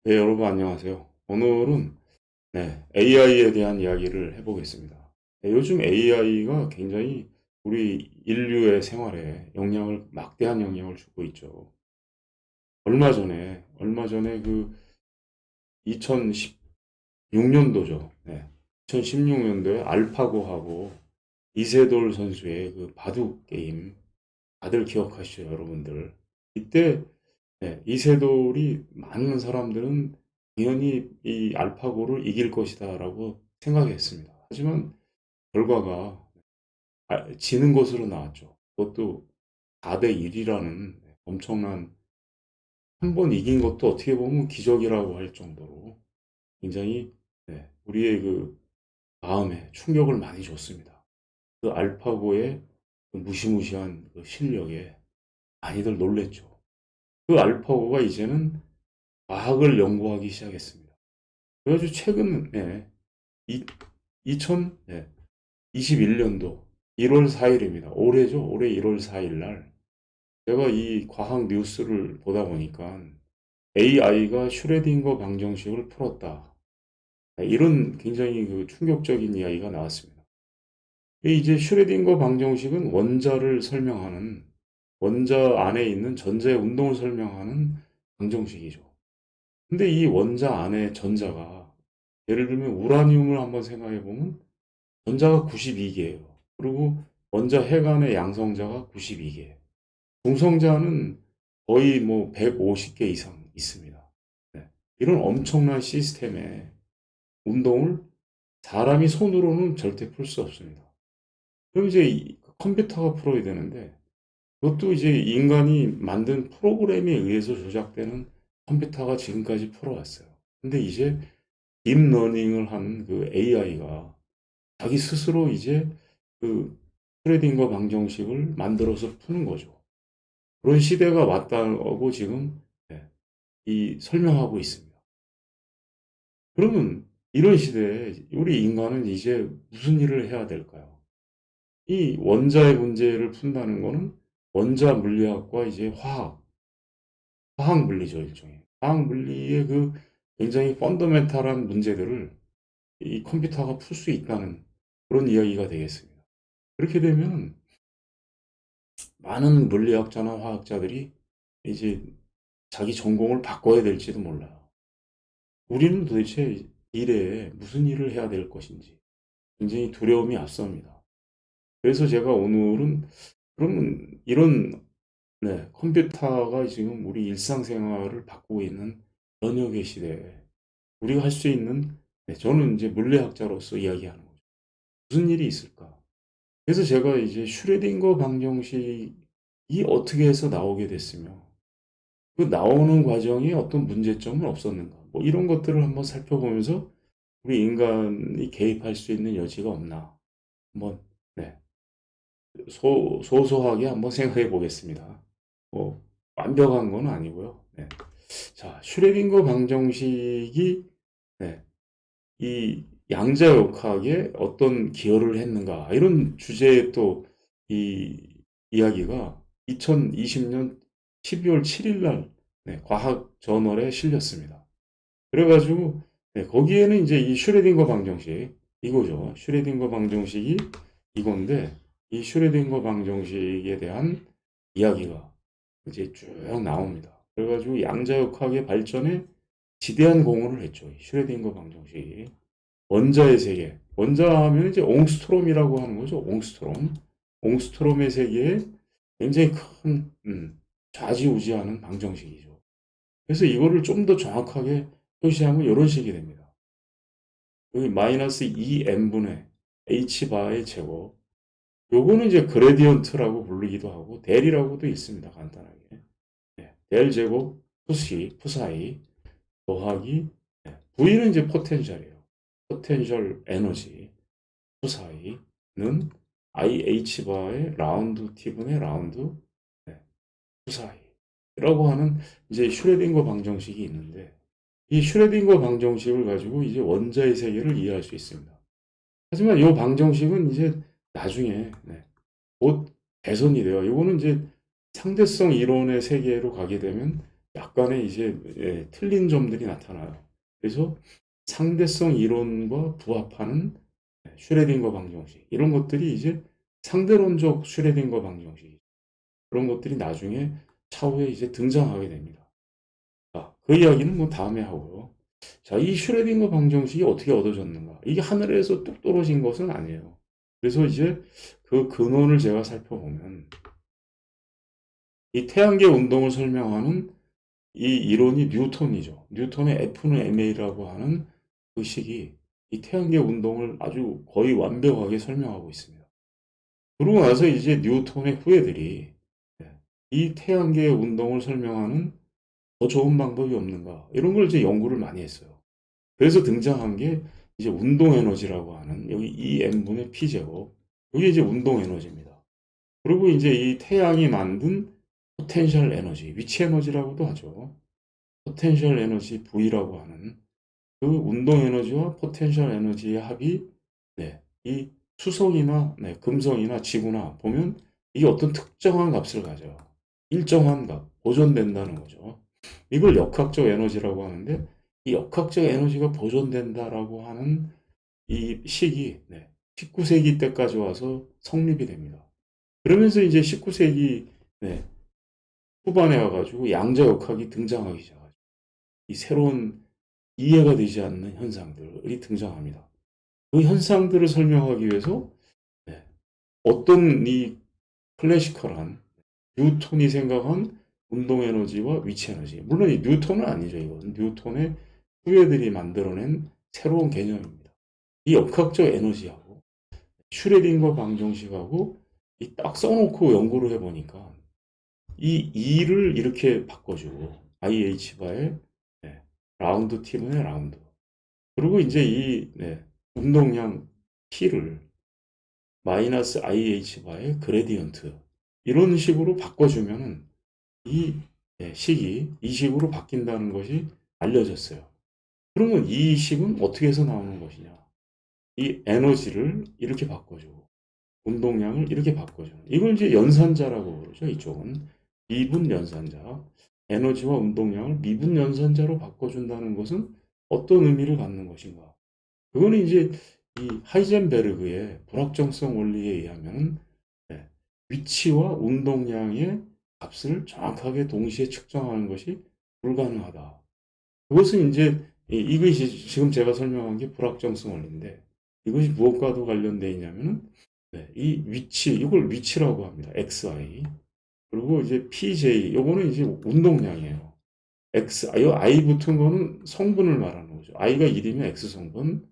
네, 여러분 안녕하세요. 오늘은 AI에 대한 이야기를 해보겠습니다. 네, 요즘 AI가 굉장히 우리 인류의 생활에 막대한 영향을 주고 있죠. 얼마 전에 그 2016년도죠. 네, 2016년도에 알파고하고 이세돌 선수의 그 바둑 게임, 다들 기억하시죠, 여러분들? 이때 이세돌이 많은 사람들은 당연히 이 알파고를 이길 것이다라고 생각했습니다. 하지만 결과가 지는 것으로 나왔죠. 그것도 4대 1이라는 엄청난, 한 번 이긴 것도 어떻게 보면 기적이라고 할 정도로 굉장히 우리의 그 마음에 충격을 많이 줬습니다. 그 알파고의 그 무시무시한 그 실력에 많이들 놀랬죠. 그 알파고가 이제는 과학을 연구하기 시작했습니다. 그래가지고 최근에 이, 2021년도 1월 4일입니다. 올해죠. 올해 1월 4일 날 제가 이 과학 뉴스를 보다 보니까 AI가 슈레딩거 방정식을 풀었다. 이런 굉장히 그 충격적인 이야기가 나왔습니다. 이제 슈레딩거 방정식은 원자 안에 있는 전자의 운동을 설명하는 방정식이죠. 근데 이 원자 안에 전자가, 예를 들면 우라늄을 한번 생각해 보면 전자가 92개예요. 그리고 원자 핵안에 양성자가 92개. 중성자는 거의 뭐 150개 이상 있습니다. 네. 이런 엄청난 시스템의 운동을 사람이 손으로는 절대 풀 수 없습니다. 그럼 이제 컴퓨터가 풀어야 되는데, 그것도 이제 인간이 만든 프로그램에 의해서 조작되는 컴퓨터가 지금까지 풀어왔어요. 근데 이제 딥러닝을 한 그 AI가 자기 스스로 이제 그 슈레딩거 방정식을 만들어서 푸는 거죠. 그런 시대가 왔다고 지금 이 설명하고 있습니다. 그러면 이런 시대에 우리 인간은 이제 무슨 일을 해야 될까요? 이 원자의 문제를 푼다는 거는 원자 물리학과 이제 화학 물리죠, 일종의. 화학 물리의 그 굉장히 펀더멘탈한 문제들을 이 컴퓨터가 풀 수 있다는 그런 이야기가 되겠습니다. 그렇게 되면 많은 물리학자나 화학자들이 이제 자기 전공을 바꿔야 될지도 몰라요. 우리는 도대체 미래에 무슨 일을 해야 될 것인지 굉장히 두려움이 앞섭니다. 그래서 제가 오늘은 그러면 이런 컴퓨터가 지금 우리 일상생활을 바꾸고 있는 번역의 시대에 우리가 할 수 있는, 저는 이제 물리학자로서 이야기하는 거죠. 무슨 일이 있을까? 그래서 제가 이제 슈레딩거 방정식이 어떻게 해서 나오게 됐으며 그 나오는 과정에 어떤 문제점은 없었는가? 뭐 이런 것들을 한번 살펴보면서 우리 인간이 개입할 수 있는 여지가 없나? 한번 네, 소소하게 한번 생각해 보겠습니다. 뭐 완벽한 건 아니고요. 네. 자, 슈레딩거 방정식이 네, 이 양자역학에 어떤 기여를 했는가? 이런 주제의 또 이 이야기가 2020년 12월 7일 날 과학 저널에 실렸습니다. 그래가지고 거기에는 이제 이 슈레딩거 방정식 이거죠. 슈레딩거 방정식이 이건데 이 슈레딩거 방정식에 대한 이야기가 이제 쭉 나옵니다. 그래가지고 양자역학의 발전에 지대한 공헌을 했죠. 이 슈레딩거 방정식이. 원자의 세계. 원자 하면 이제 옹스트롬이라고 하는 거죠. 옹스트롬. 옹스트롬의 세계에 굉장히 큰 좌지우지하는 방정식이죠. 그래서 이거를 좀 더 정확하게 표시하면 이런 식이 됩니다. 여기 마이너스 2n분의 h바의 제곱. 요거는 이제 그레디언트라고 부르기도 하고 델이라고도 있습니다. 간단하게. 델 제곱 푸사이 더하기 V는 이제 포텐셜이에요. 포텐셜 에너지 푸사이는 IH바의 라운드 T분의 라운드 푸사이라고 하는 이제 슈레딩거 방정식이 있는데 이 슈레딩거 방정식을 가지고 이제 원자의 세계를 이해할 수 있습니다. 하지만 이 방정식은 이제 나중에 곧 개선이 돼요. 이거는 이제 상대성 이론의 세계로 가게 되면 약간의 이제 틀린 점들이 나타나요. 그래서 상대성 이론과 부합하는 슈레딩거 방정식 이런 것들이 이제 상대론적 슈레딩거 방정식 그런 것들이 나중에 차후에 이제 등장하게 됩니다. 자, 그 이야기는 뭐 다음에 하고요. 자, 이 슈레딩거 방정식이 어떻게 얻어졌는가? 이게 하늘에서 뚝 떨어진 것은 아니에요. 그래서 이제 그 근원을 제가 살펴보면 이 태양계 운동을 설명하는 이 이론이 뉴턴이죠. 뉴턴의 F는 ma라고 하는 그 식이 이 태양계 운동을 아주 거의 완벽하게 설명하고 있습니다. 그러고 나서 이제 뉴턴의 후예들이 이 태양계 운동을 설명하는 더 좋은 방법이 없는가 이런 걸 이제 연구를 많이 했어요. 그래서 등장한 게 이제 운동 에너지라고 하는 여기 EM분의 P제곱 이게 이제 운동 에너지입니다. 그리고 이제 이 태양이 만든 포텐셜 에너지, 위치 에너지라고도 하죠. 포텐셜 에너지 V라고 하는 그 운동 에너지와 포텐셜 에너지의 합이 이 수성이나 금성이나 지구나 보면 이게 어떤 특정한 값을 가져요. 일정한 값, 보존된다는 거죠. 이걸 역학적 에너지라고 하는데 이 역학적 에너지가 보존된다라고 하는 이 식이 19세기 때까지 와서 성립이 됩니다. 그러면서 이제 19세기 후반에 와가지고 양자역학이 등장하기 시작하죠. 이 새로운 이해가 되지 않는 현상들이 등장합니다. 그 현상들을 설명하기 위해서 네, 어떤 이 클래시컬한 뉴턴이 생각한 운동 에너지와 위치 에너지. 물론 이 뉴턴은 아니죠. 이건 뉴턴의 후예들이 만들어낸 새로운 개념입니다. 이 역학적 에너지하고 슈레딩거 방정식하고 이 딱 써놓고 연구를 해보니까 이 E를 이렇게 바꿔주고 IH 바의 라운드 T분의 라운드. 그리고 이제 이 운동량 P를 마이너스 IH 바의 그레디언트 이런 식으로 바꿔주면은 이 식이 이 식으로 바뀐다는 것이 알려졌어요. 그러면 이 식은 어떻게 해서 나오는 것이냐? 이 에너지를 이렇게 바꿔주고 운동량을 이렇게 바꿔주는 이걸 이제 연산자라고 그러죠. 이쪽은 미분 연산자. 에너지와 운동량을 미분 연산자로 바꿔준다는 것은 어떤 의미를 갖는 것인가? 그거는 이제 이 하이젠베르그의 불확정성 원리에 의하면 위치와 운동량의 값을 정확하게 동시에 측정하는 것이 불가능하다. 그것은 이제 이것이 지금 제가 설명한 게 불확정성 원리인데 이것이 무엇과도 관련되어 있냐면은 이 위치 이걸 위치라고 합니다. xi 그리고 이제 pj 요거는 이제 운동량이에요. 이 i 붙은 거는 성분을 말하는 거죠. i가 1이면 x 성분,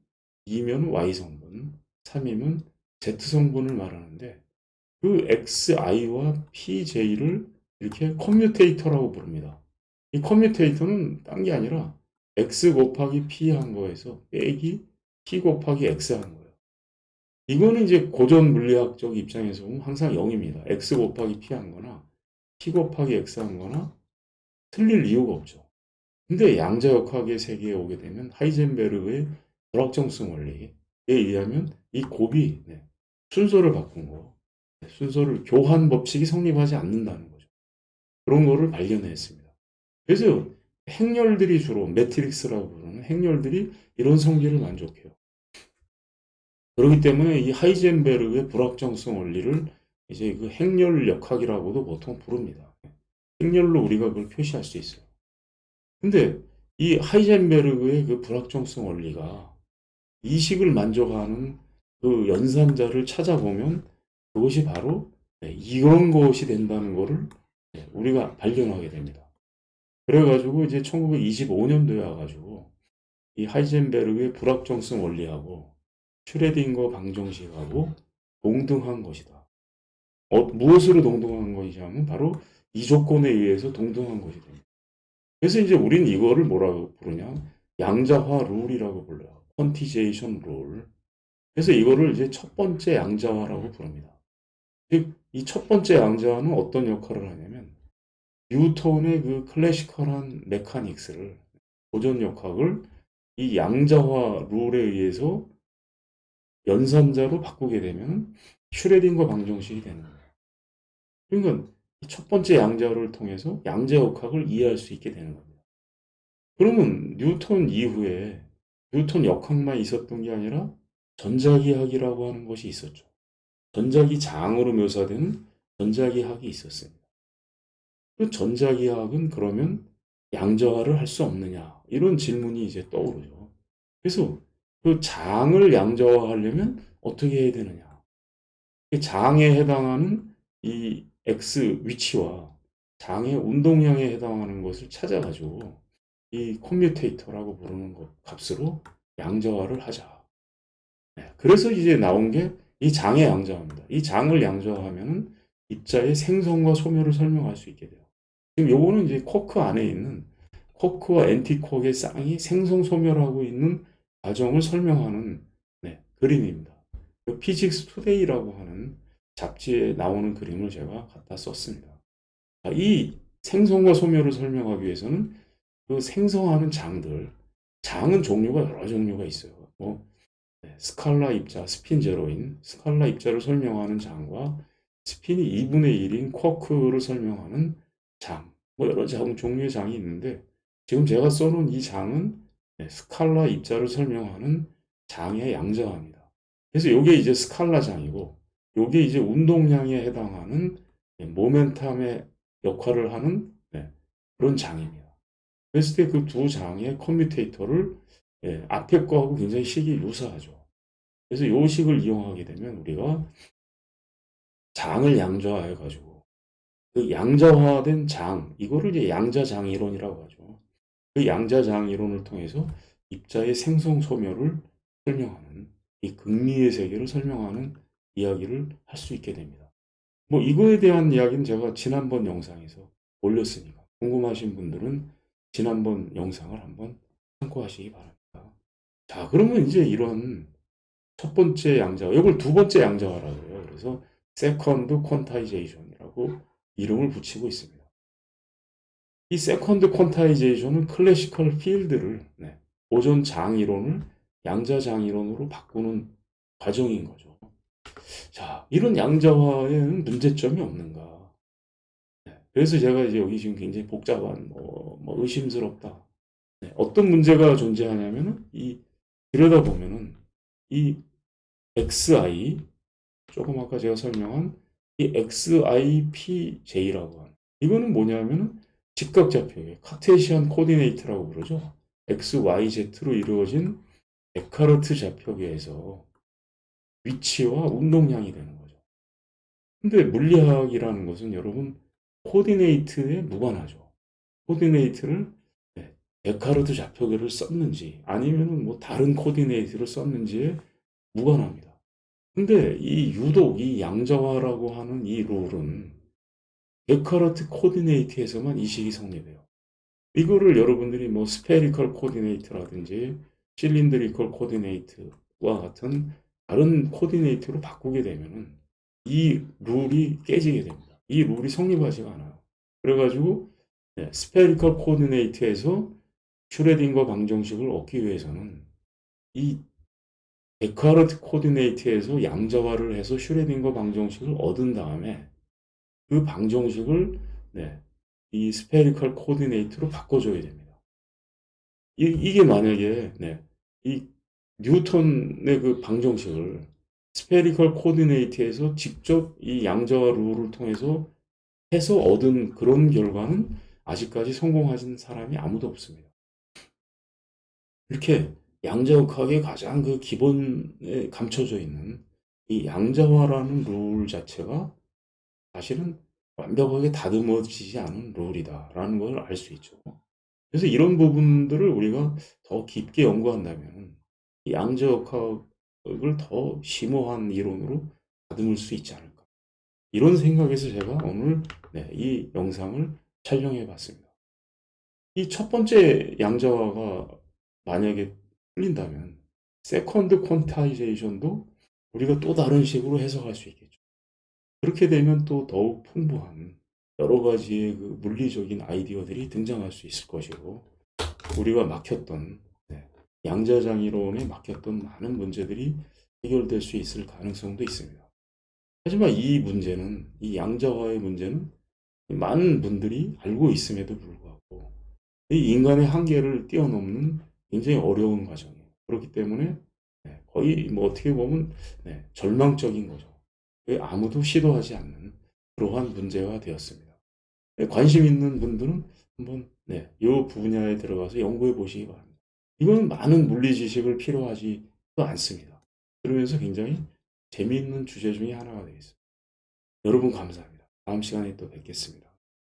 2면 y 성분, 3이면 z 성분을 말하는데 그 xi와 pj를 이렇게 커뮤테이터라고 부릅니다. 이 커뮤테이터는 딴 게 아니라 x 곱하기 p 한 거에서 빼기 p 곱하기 x 한 거예요. 이거는 이제 고전 물리학적 입장에서 보면 항상 0입니다. x 곱하기 p 한 거나 p 곱하기 x 한 거나 틀릴 이유가 없죠. 근데 양자역학의 세계에 오게 되면 하이젠베르그의 불확정성 원리에 의하면 이 곱이 순서를 바꾼 거, 순서를 교환 법칙이 성립하지 않는다는 거죠. 그런 거를 발견했습니다. 그래서 행렬들이 주로 매트릭스라고 부르는 행렬들이 이런 성질을 만족해요. 그렇기 때문에 이 하이젠베르그의 불확정성 원리를 이제 그 행렬 역학이라고도 보통 부릅니다. 행렬로 우리가 그걸 표시할 수 있어요. 근데 이 하이젠베르그의 그 불확정성 원리가 이식을 만족하는 그 연산자를 찾아보면 그것이 바로 이런 것이 된다는 것을 우리가 발견하게 됩니다. 그래가지고 이제 1925년도에 와가지고 이 하이젠베르그의 불확정성 원리하고 슈레딩거 방정식하고 동등한 것이다. 무엇으로 동등한 것이냐면 바로 이 조건에 의해서 동등한 것이 됩니다. 그래서 이제 우리는 이거를 뭐라고 부르냐? 양자화 룰이라고 불러요. 퀀티제이션 룰. 그래서 이거를 이제 첫 번째 양자화라고 부릅니다. 즉, 이 첫 번째 양자화는 어떤 역할을 하냐면 뉴턴의 그 클래시컬한 메카닉스를 고전 역학을 이 양자화 룰에 의해서 연산자로 바꾸게 되면 슈레딩거 방정식이 되는 거예요. 그러니까 첫 번째 양자를 통해서 양자역학을 이해할 수 있게 되는 겁니다. 그러면 뉴턴 이후에 뉴턴 역학만 있었던 게 아니라 전자기학이라고 하는 것이 있었죠. 전자기 장으로 묘사되는 전자기학이 있었습니다. 그 전자기학은 그러면 양자화를 할 수 없느냐? 이런 질문이 이제 떠오르죠. 그래서 그 장을 양자화하려면 어떻게 해야 되느냐? 장에 해당하는 이 X 위치와 장의 운동량에 해당하는 것을 찾아가지고 이 커뮤테이터라고 부르는 것 값으로 양자화를 하자. 네, 그래서 이제 나온 게 이 장의 양자화입니다. 이 장을 양자화하면은 입자의 생성과 소멸을 설명할 수 있게 돼요. 지금 요거는 이제 쿼크 안에 있는 쿼크와 엔티쿼크의 쌍이 생성 소멸하고 있는 과정을 설명하는 네, 그림입니다. 피직스 투데이라고 하는 잡지에 나오는 그림을 제가 갖다 썼습니다. 이 생성과 소멸을 설명하기 위해서는 그 생성하는 장들, 장은 종류가 여러 종류가 있어요. 뭐 스칼라 입자, 스핀 제로인 스칼라 입자를 설명하는 장과 스핀이 2분의 1인 쿼크를 설명하는 장, 뭐 여러 종류의 장이 있는데 지금 제가 써놓은 이 장은 스칼라 입자를 설명하는 장의 양자화입니다. 그래서 이게 이제 스칼라 장이고 이게 이제 운동량에 해당하는 모멘텀의 역할을 하는 그런 장입니다. 그랬을 때 그 두 장의 커뮤테이터를 앞에 거하고 굉장히 식이 유사하죠. 그래서 이 식을 이용하게 되면 우리가 장을 양자화해 가지고 그 양자화된 장 이거를 이제 양자장 이론이라고 하죠. 그 양자장 이론을 통해서 입자의 생성 소멸을 설명하는 이 극미의 세계를 설명하는 이야기를 할 수 있게 됩니다. 뭐 이거에 대한 이야기는 제가 지난번 영상에서 올렸으니까 궁금하신 분들은 지난번 영상을 한번 참고하시기 바랍니다. 자, 그러면 이제 이런 첫 번째 양자화, 이걸 두 번째 양자화라고 해요. 그래서 세컨드 퀀타이제이션이라고 이름을 붙이고 있습니다. 이 세컨드 퀀타이제이션은 클래시컬 필드를 보존 장이론을 양자 장이론으로 바꾸는 과정인 거죠. 자, 이런 양자화에는 문제점이 없는가? 그래서 제가 이제 여기 지금 굉장히 복잡한 뭐 의심스럽다. 어떤 문제가 존재하냐면은 이 들여다보면은 이 xi 조금 아까 제가 설명한 이 xipj라고 하는 이거는 뭐냐면은 직각좌표의 카테시안 코디네이트라고 그러죠. xyz로 이루어진 데카르트 좌표계에서 위치와 운동량이 되는 거죠. 근데 물리학이라는 것은 여러분 코디네이트에 무관하죠. 코디네이트를 데카르트 좌표계를 썼는지 아니면은 뭐 다른 코디네이트를 썼는지에 무관합니다. 근데 이 유독 이 양자화라고 하는 이 룰은 데카르트 코디네이트에서만 이식이 성립해요. 이거를 여러분들이 뭐 스페리컬 코디네이트라든지 실린드리컬 코디네이트와 같은 다른 코디네이트로 바꾸게 되면은 이 룰이 깨지게 됩니다. 이 룰이 성립하지가 않아요. 그래가지고 스페리컬 코디네이트에서 슈레딩거 방정식을 얻기 위해서는 이 데카르트 코디네이트에서 양자화를 해서 슈레딩거 방정식을 얻은 다음에 그 방정식을 이 스페리컬 코디네이트로 바꿔줘야 됩니다. 이게 만약에 이 뉴턴의 그 방정식을 스페리컬 코디네이트에서 직접 이 양자화 룰을 통해서 해서 얻은 그런 결과는 아직까지 성공하신 사람이 아무도 없습니다. 이렇게 양자역학의 가장 그 기본에 감춰져 있는 이 양자화라는 룰 자체가 사실은 완벽하게 다듬어지지 않은 룰이다라는 걸 알 수 있죠. 그래서 이런 부분들을 우리가 더 깊게 연구한다면 이 양자역학을 더 심오한 이론으로 다듬을 수 있지 않을까. 이런 생각에서 제가 오늘 이 영상을 촬영해 봤습니다. 이 첫 번째 양자화가 만약에 틀린다면 세컨드 퀀타이제이션도 우리가 또 다른 식으로 해석할 수 있겠죠. 그렇게 되면 또 더욱 풍부한 여러 가지의 그 물리적인 아이디어들이 등장할 수 있을 것이고 우리가 막혔던 양자장이론에 막혔던 많은 문제들이 해결될 수 있을 가능성도 있습니다. 하지만 이 문제는 이 양자화의 문제는 많은 분들이 알고 있음에도 불구하고 이 인간의 한계를 뛰어넘는 굉장히 어려운 과정이에요. 그렇기 때문에 거의 뭐 어떻게 보면 절망적인 거죠. 왜 아무도 시도하지 않는 그러한 문제가 되었습니다. 관심 있는 분들은 한번 이 분야에 들어가서 연구해 보시기 바랍니다. 이거는 많은 물리 지식을 필요하지도 않습니다. 그러면서 굉장히 재미있는 주제 중에 하나가 되겠습니다. 여러분 감사합니다. 다음 시간에 또 뵙겠습니다.